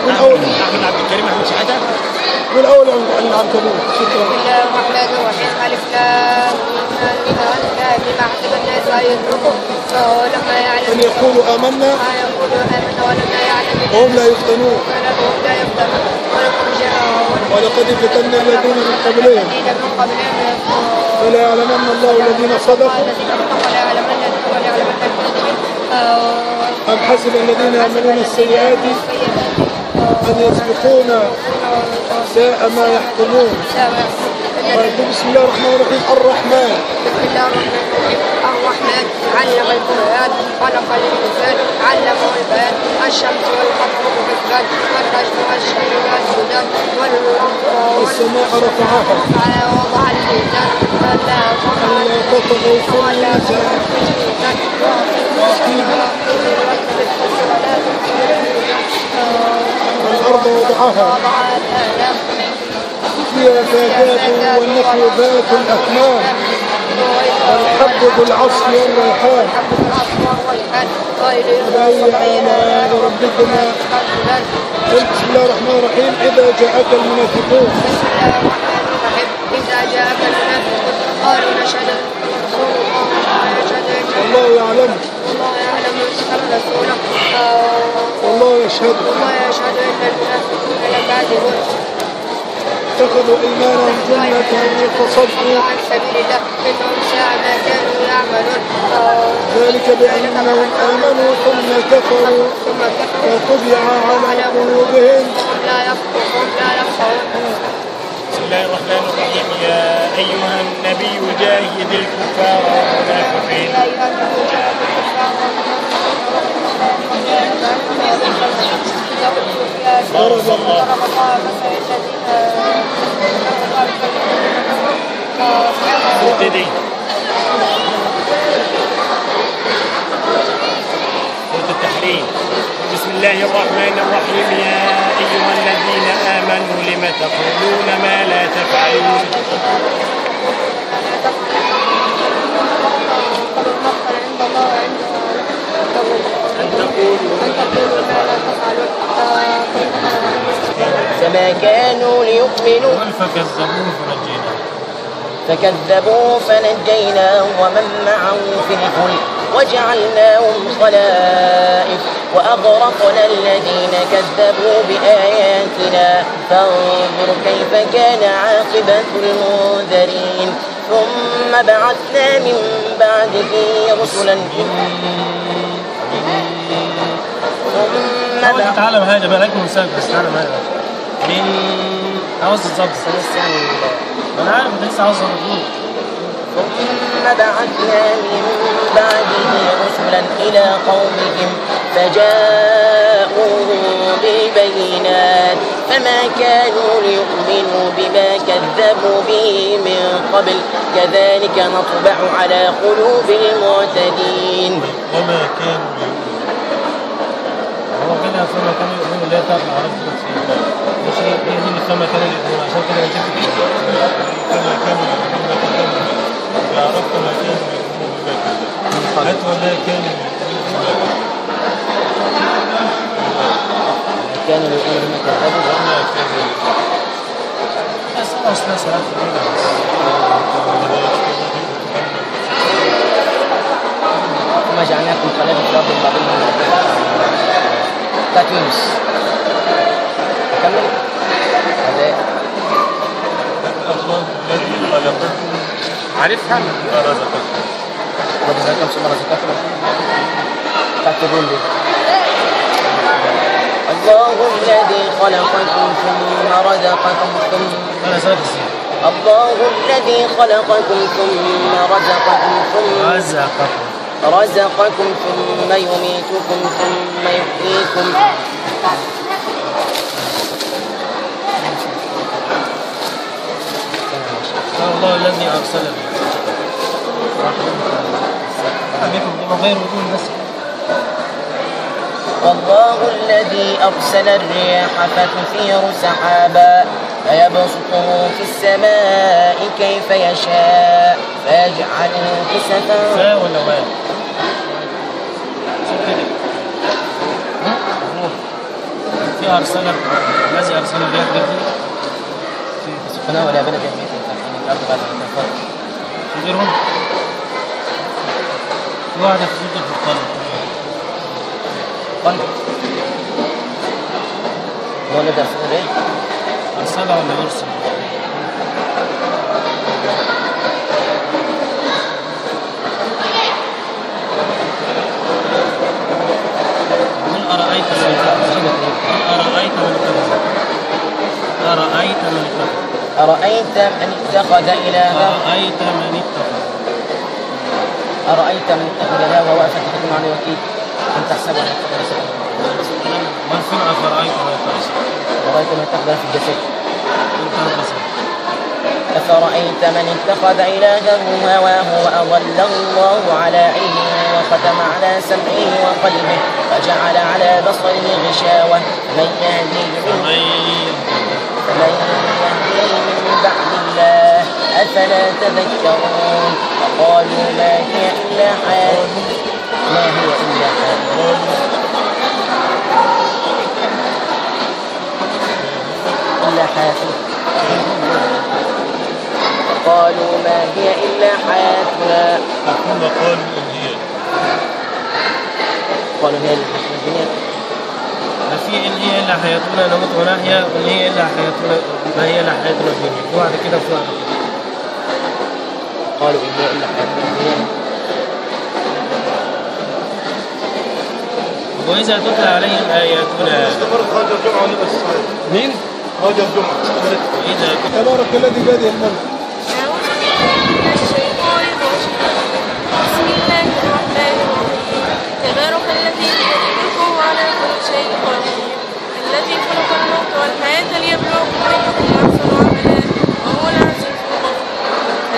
والأول أحمد عبد الكريم أحمد شحاتة. والأول عن العنكبوت. شكرا. بسم الله الرحمن الرحيم. ألف لام لما حسب الناس أن يتركوا لما يعلم أن يقولوا آمنا ولما يعلم وهم لا يفتنون. ولقد فتنا الذين من قبلهم فلا يعلمن الله الذين صدقوا أم حسب الذين يعملون السيئات أن يسبقونا ساء ما يحكمون. بسم الله الرحمن الرحيم. الرحمن. بسم الله الرحمن الرحيم. الرحمن علم القرآن خلق الإنسان علمه البيان. الشمس والقمر بحسبان والنجم والشجر يسجدان والسماء رفعها ووضع الميزان ألا تطغوا في الميزان والأرض وضعها فيها فاكهة والنخل ذات الأكمام والحب ذو العصف والريحان فبأي آلاء ربكما. بسم الله الرحمن الرحيم. إذا جاءك المنافقون قالوا نشهد والله يعلم والله يشهد إن المنافقين لكاذبون. اتخذوا ايمانهم جنة فصدوا عن سبيل الله إنهم ساء ما كانوا يعملون. ذلك بأنهم آمنوا ثم كفروا فطبع على قلوبهم لا يفقهون. بسم الله الرحمن الرحيم. يا أيها النبي جاهد الكفار والمنافقين. ضرب الله ابتدي. سورة التحريم. بسم الله الرحمن الرحيم. يا أيها الذين آمنوا لم تقولون ما لا تفعلون. أن تقولوا ما لا تفعلون. فما كانوا ليؤمنوا فكذبوه فنجيناه ومن معه في الفلك وجعلناهم خلائف وأغرقنا الذين كذبوا بآياتنا فانظر كيف كان عاقبة المنذرين. ثم بعثنا من بعده رسلا تعلم هذا بقى لك مسافر بس تعلم هذا من عاوز الظبط انا عارف انت لسه عاوز الظبط. ثم بعثنا من بعده رسلا إلى قومهم فجاءوهم بالبينات فما كانوا ليؤمنوا بما كذبوا به من قبل كذلك نطبع على قلوب المعتدين. وما كانوا هو كده فما كانوا يؤمنوا لا تطلع على مش هي دي اللي فما كانوا يؤمنوا عشان كده جبت فما كانوا يؤمنوا ما كذبوا عرفت ما كانوا يؤمنوا بما كذبوا حتى ولا كانوا كانوا يؤمنوا بما كذبوا وما كانوا بس أصلا صلاة وما جعلناكم خلائف في الأرض من بعدهم بتاعت يونس. أكمل هذا الله الذي خلقكم عارفها ورزقكم ورزقكم ثم رزقكم بتاعت الروم دي. الله الذي خلقكم ثم رزقكم الله الذي خلقكم ثم رزقكم ثم يميتكم ثم يحييكم. الله الذي أرسل والله الذي أرسل الرياح فتثير سحابا فيبسطه في السماء كيف يشاء فيجعله كسفا. الذي أرسل الرياح بالدين سكناه ولا بلد يميت من الأرض بعد أن تنفض. غيرهم في واحدة في سورة القلب. قلب هو الذي أرسل الريح؟ أرسلها ولا يرسل؟ أرأيت من اتخذ إلهه وهو فتحت معنى وكيل أن تحسبه أفرأيت من اتخذ في الجسد. أفرأيت من اتخذ إلهه هواه وأضله الله على علمه وختم على سمعه وقلبه وجعل على بصره غشاوة فمن يهديه من بعد الله أفلا تذكرون. وقالوا ما هي إلا حياتنا قالوا ما هي إلا حياتنا قالوا هي الدنيا ما في إن هي إلا حياتنا نموت ونحيا وإن هي إلا حياتنا ما هي إلا حياتنا الدنيا. في واحدة كده وفي واحدة كده. قالوا إن هي إلا حياتنا الدنيا. وإذا تتلى عليهم آياتنا مين؟ هاجر جمعة. تبارك الذي بيده الملك. أعوذ بالله من الشيطان الرجيم. بسم الله الرحمن الرحيم. تبارك الذي بيده الملك وهو على كل شيء قدير. الذي خلق الموت والحياة ليبلوكم أيكم أحسن عملا وهو العزيز الغفور.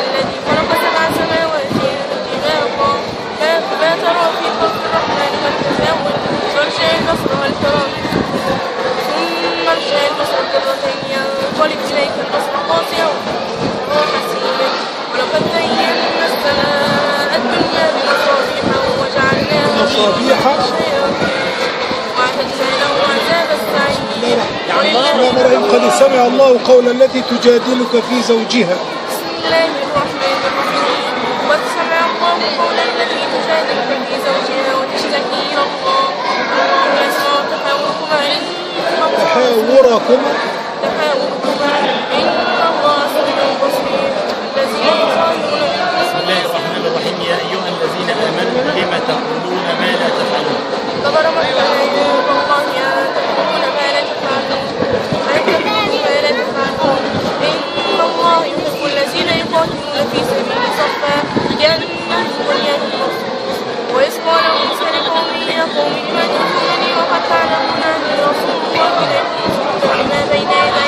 الذي خلق 7 سماوات طباقا ما ترى في خلق الرحمن من تفاوت فارجع البصر هل ترى ثم ارجع البصر كرتين ينقلب إليك البصر خاسئا وهو حسير. ولقد زينا السماء الدنيا بمصابيح وجعلناها شياطين وأعتدنا لهم عذاب السعير. قد سمع الله قول التي تجادلك في زوجها. بسم الله الرحمن الرحيم. قد سمع الله قول التي تجادلك في زوجها وتشتكي إلى الله والله يسمع تحاوركما إن الله سميع بصير. الذين يخالفون بسم الله الرحمن الرحيم. يا أيها الذين آمنوا لم تقولون ما لا تفعلون. كبر مقتا عند الله أن تقولون ما لا تفعلون. إن الله يحب الذين يقاتلون في سبيله صفا كأنهم بنيان مرصوص. وإذ قال موسى لقومه يا قوم لم تؤمنونني وقد تعلمون أني رسول الله إليكم مصدقا لما بين يدي.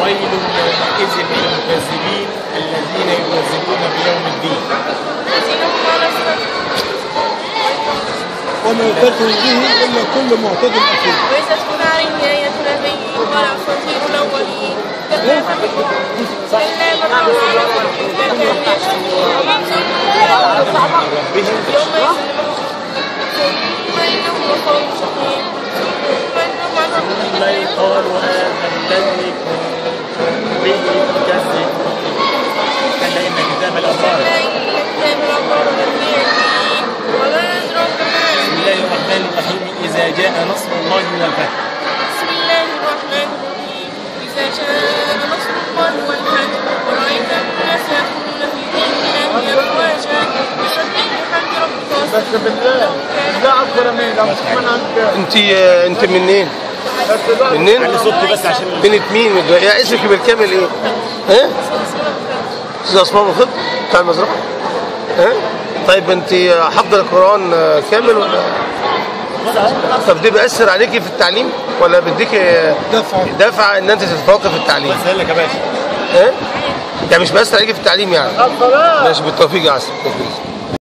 ويل يومئذ للمكذبين الذين يكذبون بيوم الدين. الذين هم على وما يكذب به إلا كل معتد أثيم. وإذا تتلى عليه آياتنا بينات قال أساطير الأولين كلا ثم إنهم لقوم شقيم ثم إنهم عن ربهم قالوا هذا الذي كنتم به تكذبون. كلا إن كتاب الأبرار لفي عليين وما أدراك ما بسم الله الرحمن الرحيم. إذا جاء نصر الله والفتح. بسم الله الرحمن الرحيم. إذا جاء نصر الله والفتح ورأيت الناس يدخلون في دين الله أفواجا فسبح بحمد ربك واستغفره انت منين؟ منين؟ بس عشان بنت مين؟ يا اسمك بالكامل ايه؟ ها؟ استاذ اسماء مخض بتاع المزرعه؟ ها؟ طيب انت حافظه القران كامل ولا؟ طب دي بيأثر عليكي في التعليم ولا بيديك دفعه ان انت تتفوقي في التعليم؟ بسهل لك يا باشا. ها؟ يعني مش بيأثر عليكي في التعليم يعني؟ ماشي بالتوفيق يا عسل.